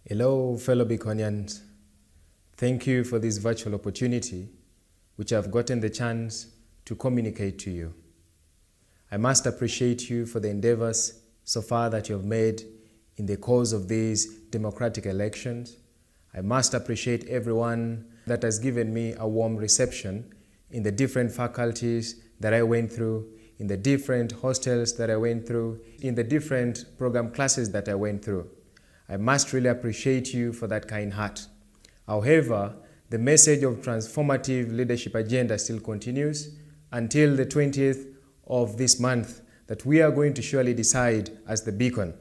Hello, fellow Biconians. Thank you for this virtual opportunity, which I've gotten the chance to communicate to you. I must appreciate you for the endeavors so far that you have made in the cause of these democratic elections. I must appreciate everyone that has given me a warm reception in the different faculties that I went through, in the different hostels that I went through, in the different program classes that I went through. I must really appreciate you for that kind heart. However, the message of transformative leadership agenda still continues until the 20th of this month that we are going to surely decide as the beacon,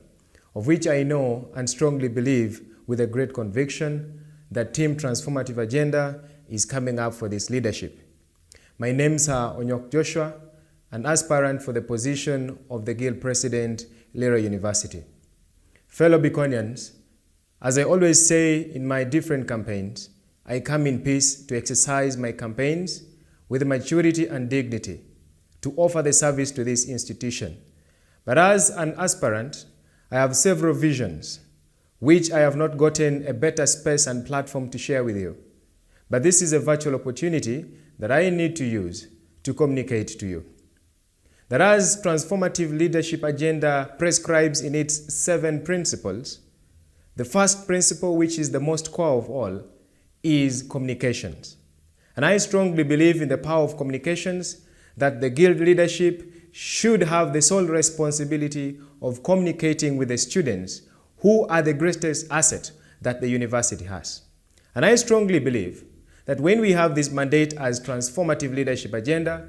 of which I know and strongly believe with a great conviction that Team Transformative Agenda is coming up for this leadership. My name's Onyok Joshua, an aspirant for the position of the Guild President, Lira University. Fellow Biconians, as I always say in my different campaigns, I come in peace to exercise my campaigns with maturity and dignity to offer the service to this institution. But as an aspirant, I have several visions which I have not gotten a better space and platform to share with you. But this is a virtual opportunity that I need to use to communicate to you. That as transformative leadership agenda prescribes in its 7 principles, the first principle, which is the most core of all, is communications. And I strongly believe in the power of communications, that the Guild leadership should have the sole responsibility of communicating with the students who are the greatest asset that the university has. And I strongly believe that when we have this mandate as transformative leadership agenda,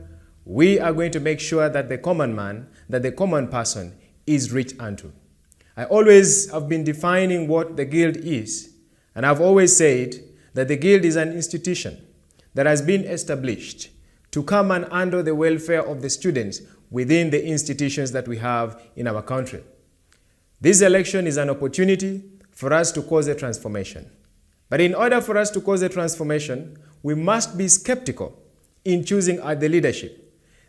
we are going to make sure that the common man, that the common person is reached unto. I always have been defining what the Guild is, and I've always said that the Guild is an institution that has been established to come and handle the welfare of the students within the institutions that we have in our country. This election is an opportunity for us to cause a transformation. But in order for us to cause a transformation, we must be skeptical in choosing the leadership.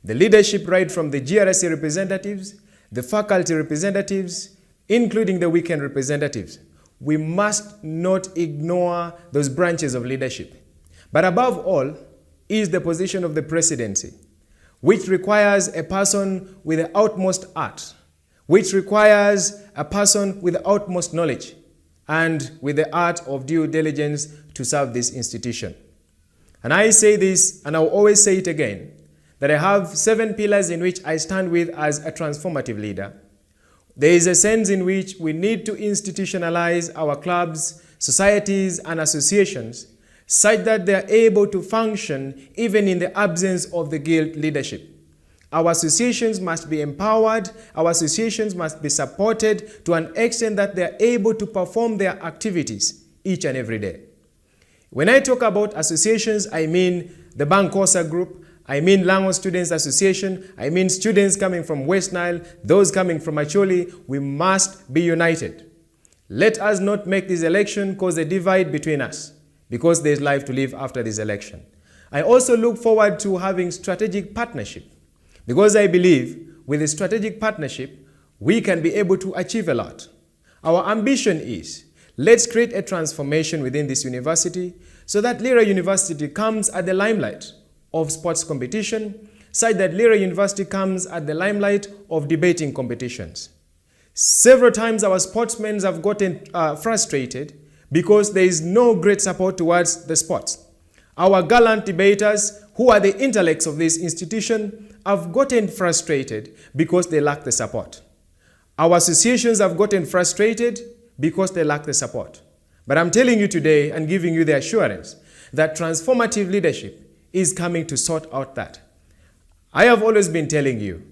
The leadership right from the GRC representatives, the faculty representatives, including the weekend representatives. We must not ignore those branches of leadership. But above all is the position of the presidency, which requires a person with the utmost art, which requires a person with the utmost knowledge, and with the art of due diligence to serve this institution. And I say this, and I'll always say it again, that I have 7 pillars in which I stand with as a transformative leader. There is a sense in which we need to institutionalize our clubs, societies, and associations such that they are able to function even in the absence of the Guild leadership. Our associations must be empowered, our associations must be supported to an extent that they are able to perform their activities each and every day. When I talk about associations, I mean the Bankosa Group, I mean Lango Students Association, I mean students coming from West Nile, those coming from Acholi. We must be united. Let us not make this election cause a divide between us, because there is life to live after this election. I also look forward to having strategic partnership, because I believe with a strategic partnership, we can be able to achieve a lot. Our ambition is, let's create a transformation within this university so that Lira University comes at the limelight of sports competition, such that Lira University comes at the limelight of debating competitions. Several times our sportsmen have gotten frustrated because there is no great support towards the sports. Our gallant debaters, who are the intellects of this institution, have gotten frustrated because they lack the support. Our associations have gotten frustrated because they lack the support. But I'm telling you today and giving you the assurance that transformative leadership is coming to sort out that. I have always been telling you,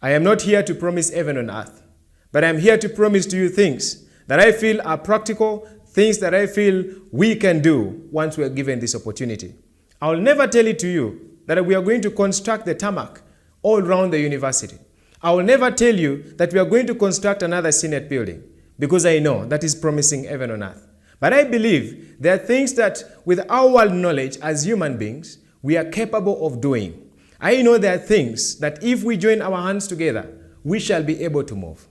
I am not here to promise heaven on earth, but I'm here to promise to you things that I feel are practical, things that I feel we can do once we are given this opportunity. I'll never tell it to you that we are going to construct the tarmac all around the university. I will never tell you that we are going to construct another Senate building, because I know that is promising heaven on earth. But I believe there are things that with our knowledge as human beings, we are capable of doing. I know there are things that if we join our hands together, we shall be able to move.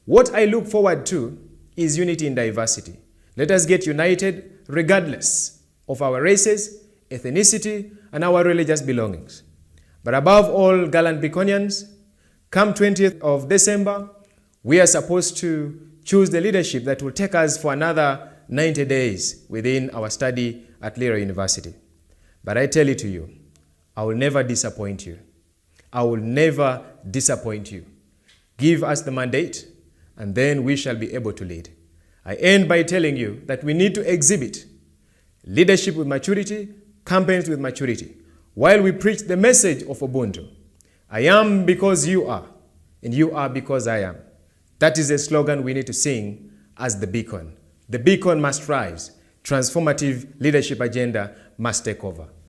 What I look forward to is unity in diversity. Let us get united regardless of our races, ethnicity, and our religious belongings. But above all, gallant Biconians, come 20th of December, we are supposed to choose the leadership that will take us for another 90 days within our study at Lira University. But I tell it to you, I will never disappoint you. I will never disappoint you. Give us the mandate, and then we shall be able to lead. I end by telling you that we need to exhibit leadership with maturity, campaigns with maturity, while we preach the message of Ubuntu. I am because you are, and you are because I am. That is a slogan we need to sing as the beacon. The beacon must rise. Transformative leadership agenda must take over.